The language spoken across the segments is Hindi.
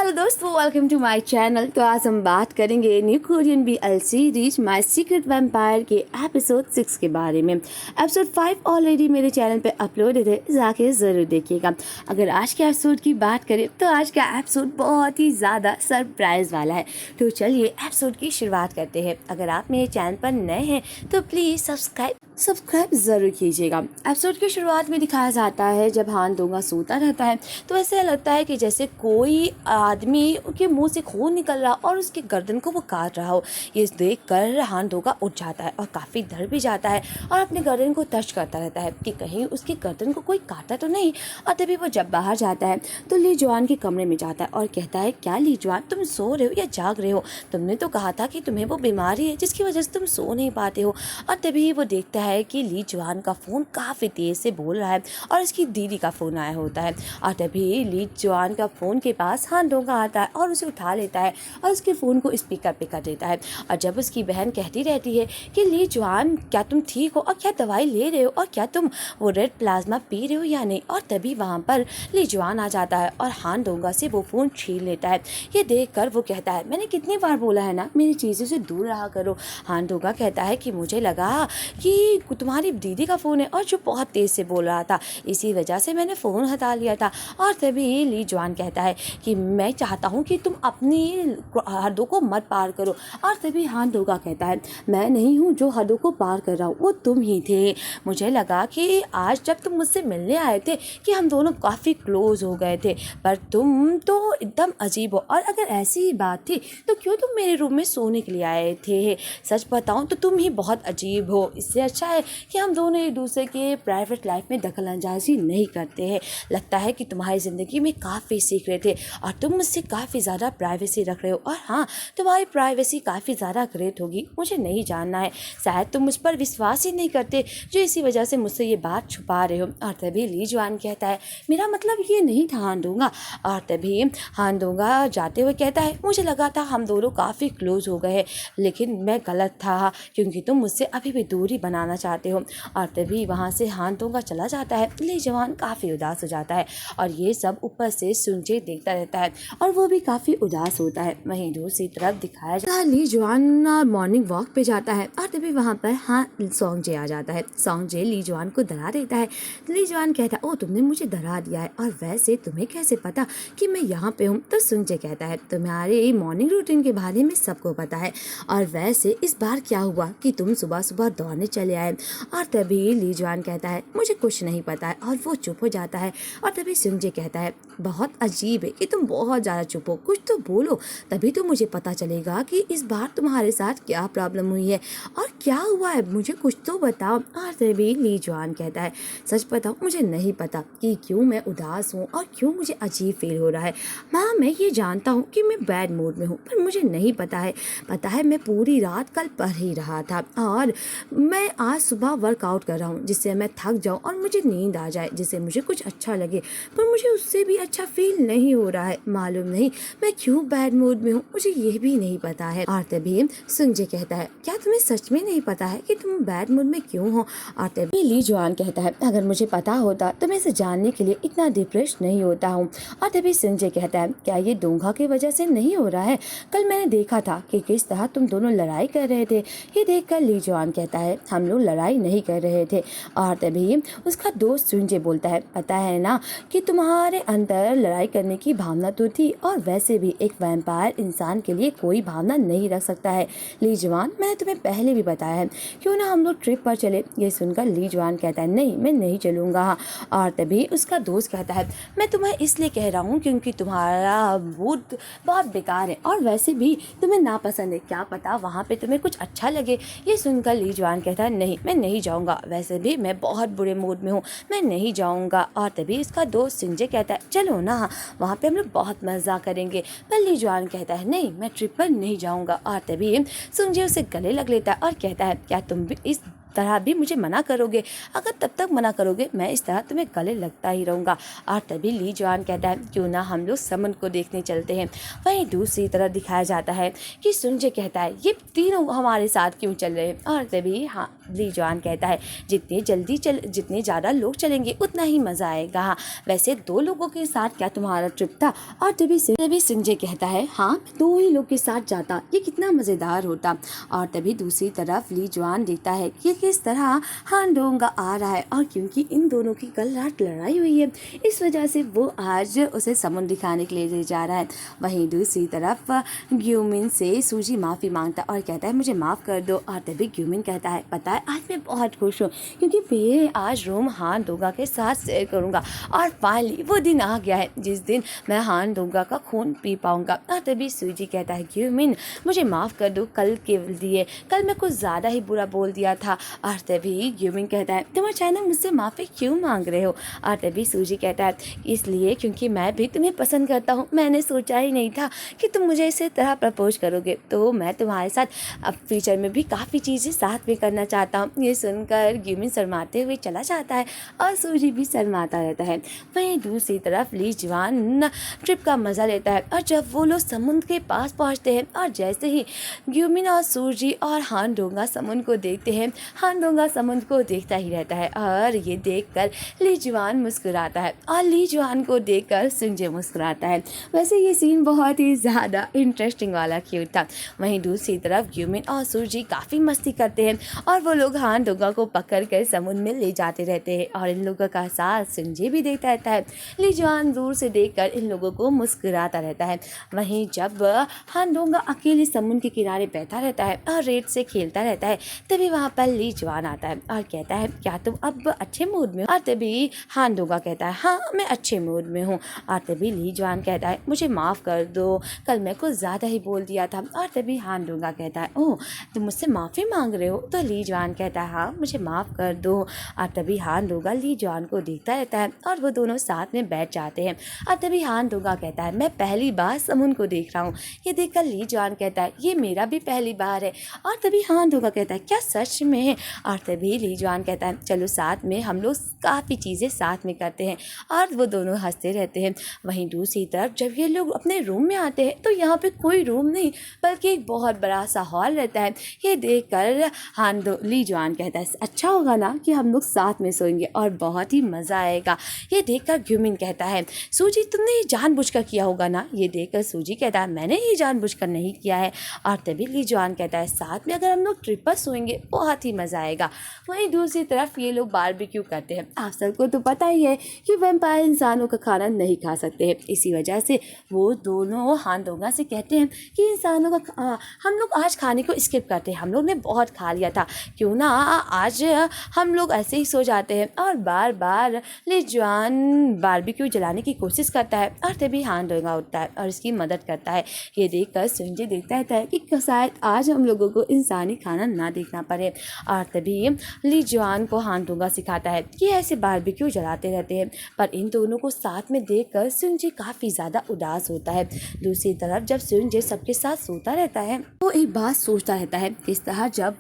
हेलो दोस्तों, वेलकम टू माय चैनल। तो आज हम बात करेंगे new Korean BL series my secret vampire के एपिसोड 6 के बारे में। एपिसोड 5 ऑलरेडी मेरे चैनल पे अपलोडेड है, जाके ज़रूर देखिएगा। अगर आज के एपिसोड की बात करें तो आज का एपिसोड बहुत ही ज़्यादा सरप्राइज वाला है। तो चलिए एपिसोड की शुरुआत करते हैं। अगर आप मेरे चैनल पर नए हैं तो प्लीज़ सब्सक्राइब ज़रूर कीजिएगा। एपिसोड की शुरुआत में दिखाया जाता है जब हान दोंगा सोता रहता है तो ऐसा लगता है कि जैसे कोई आदमी के मुंह से खून निकल रहा और उसके गर्दन को वो काट रहा हो। ये देखकर हान दोंगा उठ जाता है और काफ़ी डर भी जाता है और अपने गर्दन को टच करता रहता है कि कहीं उसकी गर्दन को कोई काटा तो नहीं। और तभी वो जब बाहर जाता है तो ली जुआन के कमरे में जाता है और कहता है, क्या ली जुआन, तुम सो रहे हो या जाग रहे हो? तुमने तो कहा था कि तुम्हें वो बीमारी है जिसकी वजह से तुम सो नहीं पाते हो। और तभी वो देखता है कि ली जुआन का फ़ोन काफ़ी तेज़ से बोल रहा है और उसकी दीदी का फ़ोन आया होता है। और तभी ली जुआन का फ़ोन के पास हान दोंगा आता है और उसे उठा लेता है और उसके फ़ोन को स्पीकर पे कर देता है। और जब उसकी बहन कहती रहती है कि ली जुआन, क्या तुम ठीक हो और क्या दवाई ले रहे हो और क्या तुम वो रेड प्लाज्मा पी रहे हो या नहीं? और तभी वहाँ पर ली जुआन आ जाता है और हान दोंगा से वो फ़ोन छीन लेता है। ये देखकर वो कहता है, मैंने कितनी बार बोला है ना, मेरी चीज़ों से दूर रहा करो। हान दोंगा कहता है कि मुझे लगा कि तुम्हारी दीदी का फ़ोन है और जो बहुत तेज़ से बोल रहा था, इसी वजह से मैंने फ़ोन हटा लिया था। और तभी ली जुआन कहता है कि मैं चाहता हूँ कि तुम अपनी हदों को मत पार करो। और तभी हान दोंगा कहता है, मैं नहीं हूँ जो हदों को पार कर रहा हूँ, वो तुम ही थे। मुझे लगा कि आज जब तुम मुझसे मिलने आए थे कि हम दोनों काफ़ी क्लोज हो गए थे, पर तुम तो एकदम अजीब हो। और अगर ऐसी ही बात थी तो क्यों तुम मेरे रूम में सोने के लिए आए थे? सच बताऊँ तो तुम ही बहुत अजीब हो। इससे अच्छा है कि हम दोनों एक दूसरे के प्राइवेट लाइफ में दखल अंदाजी नहीं करते हैं। लगता है कि तुम्हारी ज़िंदगी में काफ़ी सीक्रेट है और तुम मुझसे काफ़ी ज़्यादा प्राइवेसी रख रहे हो। और हाँ, तुम्हारी प्राइवेसी काफ़ी ज़्यादा ग्रेट होगी, मुझे नहीं जानना है। शायद तुम मुझ पर विश्वास ही नहीं करते, जो इसी वजह से मुझसे ये बात छुपा रहे हो। और तभी ली जुआन कहता है, मेरा मतलब ये नहीं था हान दोंगा। और तभी हान दोंगा जाते हुए कहता है, मुझे लगा था हम दोनों काफ़ी क्लोज हो गए, लेकिन मैं गलत था क्योंकि तुम मुझसे अभी भी दूरी बनाना चाहते हो। और तभी वहाँ से हान दोंगा चला जाता है। ली जुआन काफ़ी उदास हो जाता है और ये सब ऊपर से सुनजे देखता रहता है और वो भी काफ़ी उदास होता है। वहीं दूसरी तरफ दिखाया जाता है ली जुआन मॉर्निंग वॉक पे जाता है और तभी वहाँ पर सोंगजे आ जाता है। सोंगजे ली जुआन को डरा देता है। ली जुआन कहता है, ओ तुमने मुझे डरा दिया है, और वैसे तुम्हें कैसे पता कि मैं यहाँ पे हूँ? तो सोंगजे कहता है, तुम्हारे मॉर्निंग रूटीन के बारे में सबको पता है, और वैसे इस बार क्या हुआ कि तुम सुबह सुबह दौड़ने चले आए? और तभी ली जुआन कहता है, मुझे कुछ नहीं पता है, और वो चुप हो जाता है। और तभी सोंगजे कहता है, बहुत अजीब है कि तुम बहुत ज़्यादा चुप हो, कुछ तो बोलो, तभी तो मुझे पता चलेगा कि इस बार तुम्हारे साथ क्या प्रॉब्लम हुई है और क्या हुआ है, मुझे कुछ तो बताओ। और तभी ली जुआन कहता है, सच बताओ, मुझे नहीं पता कि क्यों मैं उदास हूँ और क्यों मुझे अजीब फील हो रहा है। हाँ, मैं ये जानता हूँ कि मैं बैड मूड में हूँ, पर मुझे नहीं पता है मैं पूरी रात कल पढ़ ही रहा था और मैं आज सुबह वर्कआउट कर रहा हूँ जिससे मैं थक जाऊँ और मुझे नींद आ जाए, जिससे मुझे कुछ अच्छा लगे, पर मुझे उससे भी अच्छा फील नहीं हो रहा है। मालूम नहीं मैं क्यों बैड मूड में हूँ, मुझे ये भी नहीं पता है। और तभी सोंगजे कहता है, क्या तुम्हें सच में नहीं पता है कि तुम बैड मूड में क्यों हो? और तभी ली जुआन कहता है, अगर मुझे पता होता तो मैं इसे जानने के लिए इतना डिप्रेस नहीं होता हूँ। और तभी सोंगजे कहता है, क्या ये दोंगा की वजह से नहीं हो रहा है? कल मैंने देखा था कि किस तरह तुम दोनों लड़ाई कर रहे थे। ये देखकर ली जुआन कहता है, हम लोग लड़ाई नहीं कर रहे थे। और तभी उसका दोस्त सोंगजे बोलता है, पता है ना कि तुम्हारे अंदर लड़ाई करने की भावना तो थी, और वैसे भी एक वैम्पायर इंसान के लिए कोई भावना नहीं रख सकता है। ली जुआन, मैंने तुम्हें पहले भी बताया है, क्यों ना हम लोग ट्रिप पर चले? ये सुनकर ली जुआन कहता है, नहीं, मैं नहीं चलूँगा। और तभी उसका दोस्त कहता है, मैं तुम्हें इसलिए कह रहा हूँ क्योंकि तुम्हारा मूड बहुत बेकार है और वैसे भी तुम्हें नापसंद है, क्या पता वहाँ पे तुम्हें कुछ अच्छा लगे। ये सुनकर ली जुआन कहता है, नहीं, मैं नहीं जाऊँगा, वैसे भी मैं बहुत बुरे मूड में हूँ, मैं नहीं जाऊँगा। और तभी इसका दोस्त सोंगजे कहता है, चलो ना, वहाँ पे हम लोग बहुत मज़ा करेंगे। पर ली जुआन कहता है, नहीं, मैं ट्रिप पर नहीं जाऊँगा। और तभी सोंगजे उसे गले लग लेता है और कहता है, क्या तुम भी इस तरह भी मुझे मना करोगे? अगर तब तक मना करोगे मैं इस तरह तुम्हें गले लगता ही रहूँगा। और तभी ली जुआन कहता है क्यों ना हम लोग समुद्र को देखने चलते हैं। वहीं दूसरी तरफ दिखाया जाता है कि सुंजय कहता है ये तीनों हमारे साथ क्यों चल रहे हैं। और तभी हाँ ली जुआन कहता है जितने ज़्यादा लोग चलेंगे उतना ही मज़ा आएगा। वैसे 2 लोगों के साथ क्या तुम्हारा ट्रिप था? और तभी संजय कहता है हाँ 2 ही लोग के साथ जाता, ये कितना मज़ेदार होता। और तभी दूसरी तरफ ली जुआन देखता है कि किस तरह हान डोंगा आ रहा है, और क्योंकि इन दोनों की कल रात लड़ाई हुई है इस वजह से वो आज उसे समुद्र दिखाने के लिए ले जा रहा है। वहीं दूसरी तरफ ग्यूमिन से सूजी माफ़ी मांगता और कहता है मुझे माफ़ कर दो। और तभी ग्यूमिन कहता है पता है आज मैं बहुत खुश हूँ क्योंकि मैं आज रूम हान डोंगा के साथ शेयर करूँगा, और फाइनली वो दिन आ गया है जिस दिन मैं हान डोंगा का खून पी पाऊँगा। और तभी सूजी कहता है ग्यूमिन मुझे माफ़ कर दो, कल के लिए कल मैं कुछ ज़्यादा ही बुरा बोल दिया था। और तभी ग्यूमिन कहता है तुम अचानक मुझसे माफ़ी क्यों मांग रहे हो? और तभी सूजी कहता है इसलिए क्योंकि मैं भी तुम्हें पसंद करता हूँ, मैंने सोचा ही नहीं था कि तुम मुझे इस तरह प्रपोज करोगे, तो मैं तुम्हारे साथ अब फ्यूचर में भी काफ़ी चीज़ें साथ में करना चाहता हूँ। ये सुनकर ग्यूमिन शर्माते हुए चला जाता है और सूजी भी शर्माता रहता है। वहीं दूसरी तरफ ली जुआन ट्रिप का मज़ा लेता है, और जब वो लोग समुद्र के पास पहुँचते हैं और जैसे ही ग्यूमिन और सूजी और हान डोंगा समुद्र को देखते हैं, हान डोंगा समुद्र को देखता ही रहता है। और ये देखकर ली जुआन मुस्कुराता है और ली जुआन को देखकर सुंजय मुस्कुराता है। वैसे ये सीन बहुत ही ज़्यादा इंटरेस्टिंग वाला क्यूट था। वहीं दूसरी तरफ ग्यूमिन और सूजी काफ़ी मस्ती करते हैं और वो लोग हान डोंगा को पकड़ कर समुद्र में ले जाते रहते हैं, और इन लोगों का साथ सुंजय भी देखता रहता है। ली जुआन दूर से देखकर इन लोगों को मुस्कुराता रहता है। वहीं जब हान डोंगा अकेले समुद्र के किनारे बैठा रहता है और रेत से खेलता रहता है, तभी वहाँ पर ली जुआन आता है और कहता है क्या तुम अब अच्छे मूड में हो? और तभी हान डोंगा कहता है हाँ मैं अच्छे मूड में हूँ। और तभी ली जुआन कहता है मुझे माफ़ कर दो, कल मैं कुछ ज़्यादा ही बोल दिया था। और तभी हान डोंगा कहता है ओह तुम मुझसे माफ़ी मांग रहे हो? तो ली जुआन कहता है हाँ मुझे माफ़ कर दो। और तभी हान डोंगा ली जुआन को देखता रहता है और वो दोनों साथ में बैठ जाते हैं। और तभी हान डोंगा कहता है मैं पहली बार समुद्र को देख रहा हूँ। ये देखकर ली जुआन कहता है ये मेरा भी पहली बार है। और तभी हान डोंगा कहता है क्या सच में? और तभी ली जुआन कहता है चलो साथ में हम लोग काफ़ी चीज़ें साथ में करते हैं, और वो दोनों हंसते रहते हैं। वहीं दूसरी तरफ जब ये लोग अपने रूम में आते हैं तो यहाँ पे कोई रूम नहीं बल्कि एक बहुत बड़ा सा हॉल रहता है। ये देखकर ली जुआन कहता है अच्छा होगा ना कि हम लोग साथ में सोएंगे और बहुत ही मज़ा आएगा। ये देखकर ग्यूमिन कहता है सूजी तुमने ये जानबूझकर किया होगा ना? ये देखकर सूजी कहता है मैंने ये जानबूझकर नहीं किया है। और तभी ली जुआन कहता है साथ में अगर हम लोग ट्रिप पर सोएंगे बहुत ही मज़ा आएगा। वहीं दूसरी तरफ ये लोग बारबेक्यू करते हैं। आप सबको तो पता ही है कि वैम्पायर इंसानों का खाना नहीं खा सकते हैं, इसी वजह से वो दोनों हान डोंगा से कहते हैं कि इंसानों का हम लोग आज खाने को स्किप करते हैं, हम लोग ने बहुत खा लिया था, क्यों ना आज हम लोग ऐसे ही सो जाते हैं। और बार बार ली जुआन बारबेक्यू जलाने की कोशिश करता है और तभी हान डोंगा उठता है और इसकी मदद करता है। ये देखकर सुंजय देखता रहता है कि शायद आज हम लोगों को इंसानी खाना ना देखना पड़े। और तभी ली जुआन को हान डोंगा सिखाता है कि ऐसे बारबेक्यू जलाते रहते हैं। पर इन दोनों को साथ में देखकर सुंजय काफ़ी ज़्यादा उदास होता है। दूसरी तरफ जब सुंजय सबके साथ सोता रहता है तो एक बात सोचता रहता है। इस तरह जब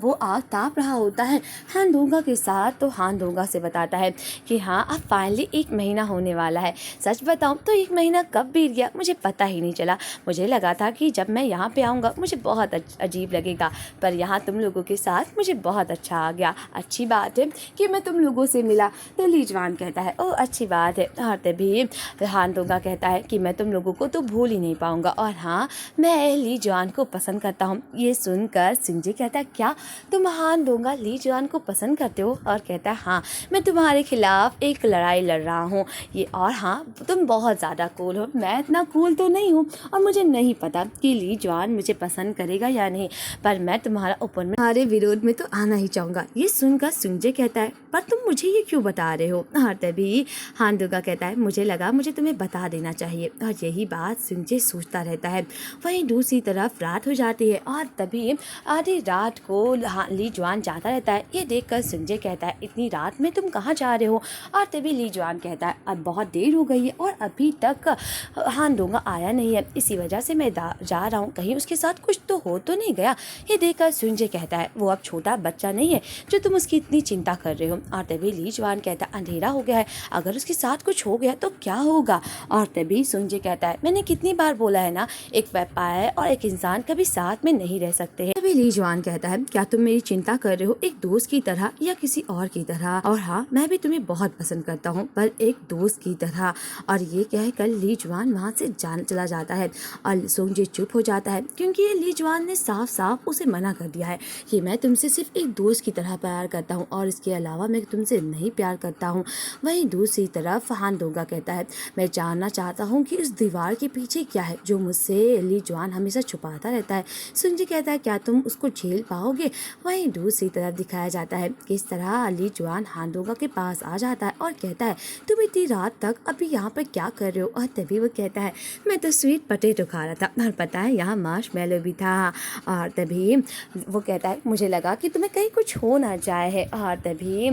वो आग ताप रहा होता है हान डोंगा के साथ, तो हान डोंगा से बताता है कि हाँ अब फाइनली 1 महीना होने वाला है। सच बताऊँ तो 1 महीना कब बीत गया मुझे पता ही नहीं चला। मुझे लगा था कि जब मैं यहाँ पे आऊँगा मुझे बहुत अजीब लगेगा, पर यहाँ तुम लोगों के साथ मुझे बहुत अच्छा आ गया। अच्छी बात है कि मैं तुम लोगों से मिला। तो ली जुआन कहता है ओह अच्छी बात है। और तभी हान डोंगा कहता है कि मैं तुम लोगों को तो भूल ही नहीं पाऊँगा, और हाँ मैं ली जुआन को पसंद करता हूँ। ये सुनकर सुंजय कहता है क्या तुम हान डोंगा ली जुआन को पसंद करते हो? और कहता है हाँ मैं तुम्हारे खिलाफ एक लड़ाई लड़ रहा हूँ ये, और हाँ तुम बहुत ज़्यादा कूल हो, मैं इतना कूल तो नहीं हूँ, और मुझे नहीं पता कि ली जुआन मुझे पसंद करेगा या नहीं, पर मैं तुम्हारा तुम्हारे विरोध में तो आना ही चाहूँगा। ये सुनकर सुंजय कहता है पर तुम मुझे ये क्यों बता रहे हो? और तभी हान डोंगा कहता है मुझे लगा मुझे तुम्हें बता देना चाहिए। और यही बात सुंजय सोचता रहता है। वहीं दूसरी तरफ रात हो जाती है और तभी आधी रात को ली जुआन जाता रहता है। ये देखकर सुंजय कहता है इतनी रात में तुम कहाँ जा रहे हो? और तभी ली जुआन कहता है अब बहुत देर हो गई है और अभी तक हान डोंगा आया नहीं है, इसी वजह से मैं जा रहा हूँ, कहीं उसके साथ कुछ तो हो तो नहीं गया। ये देखकर सुंजय कहता है वो अब छोटा बच्चा नहीं है जो तुम उसकी इतनी चिंता कर रहे हो। और तभी ली जुआन कहता है अंधेरा हो गया है, अगर उसके साथ कुछ हो गया तो क्या होगा। और तभी सुंगजे कहता है मैंने कितनी बार बोला है ना, एक वैम्पायर और एक इंसान कभी साथ में नहीं रह सकते हैं। तभी ली जुआन कहता है क्या तुम मेरी चिंता कर रहे हो एक दोस्त की तरह या किसी और की तरह, और हाँ मैं भी तुम्हें बहुत पसंद करता हूँ पर एक दोस्त की तरह। और ये कहकर ली जुआन वहाँ से चला जाता है और सुंगजे चुप हो जाता है क्योंकि ये ली जुआन ने साफ साफ उसे मना कर दिया है कि मैं तुमसे सिर्फ एक दोस्त की तरह प्यार करता हूँ और इसके अलावा मैं तुमसे नहीं प्यार करता हूँ। वहीं दूसरी तरफ हान दोंगा कहता है मैं जानना चाहता हूँ कि उस दीवार के पीछे क्या है जो मुझसे ली जुआन हमेशा छुपाता रहता है। सुंगजे कहता है क्या तुम उसको झेल पाओगे। वहीं दूसरी तरफ दिखाया जाता है किस तरह ली जुआन हान दोंगा के पास आ जाता है और कहता है तुम इतनी रात तक अभी यहाँ पर क्या कर रहे हो। और तभी वो कहता है मैं तो स्वीट पोटैटो खा रहा था और पता है यहाँ मार्शमैलो भी था। और तभी वो कहता है मुझे लगा कि तुम्हें कहीं कुछ हो ना जाए है। और तभी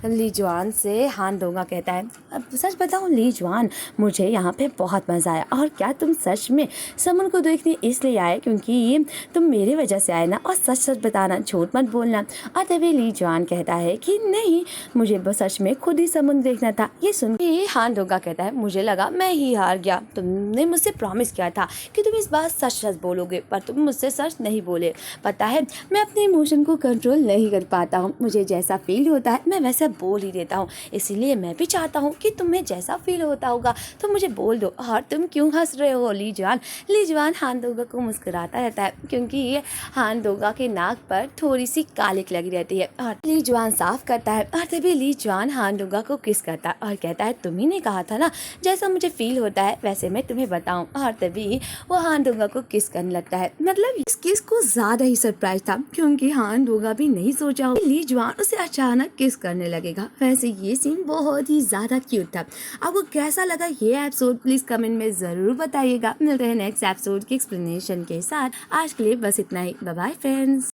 ली जुआन से हान दोंगा कहता है अब सच बताऊँ ली जुआन मुझे यहाँ पे बहुत मज़ा आया। और क्या तुम सच में समन को देखने इसलिए आए क्योंकि तुम मेरी वजह से आए ना, और सच सच बताना झूठ मत बोलना। और तभी ली जुआन कहता है कि नहीं मुझे बस सच में खुद ही समुद्र देखना था। ये सुन के हान दोंगा कहता है मुझे लगा मैं ही हार गया, तुमने मुझसे प्रॉमिस किया था कि तुम इस बार सच सच बोलोगे पर तुम मुझसे सच नहीं बोले। पता है मैं अपने इमोशन को कंट्रोल नहीं कर पाता हूँ, मुझे जैसा फील होता है मैं वैसा बोल ही देता हूँ, इसीलिए मैं भी चाहता हूँ कि तुम्हें जैसा फील होता होगा तो मुझे बोल दो। और तुम क्यों हंस रहे हो ली जुआन। ली जुआन हान दोंगा को मुस्कुराता रहता है क्योंकि ये हान दोंगा के नाक पर थोड़ी सी कालिक लगी रहती है। और ली जुआन साफ करता है और तभी ली जुआन हान दोंगा को किस करता है और कहता है तुम ही ने कहा था ना जैसा मुझे फील होता है वैसे मैं तुम्हें बताऊं। और तभी वो हान दोंगा को किस करने लगता है। मतलब इस किस को ज्यादा ही सरप्राइज था क्योंकि हान दोंगा भी नहीं सोचा हो ली जुआन उसे अचानक किस करने लगेगा। वैसे ये सीन बहुत ही ज्यादा क्यूट था। आपको कैसा लगा ये एपिसोड प्लीज कमेंट में जरूर बताइएगा। मिलते हैं नेक्स्ट एपिसोड की एक्सप्लेनेशन के साथ। आज के लिए बस इतना ही। Bye bye friends.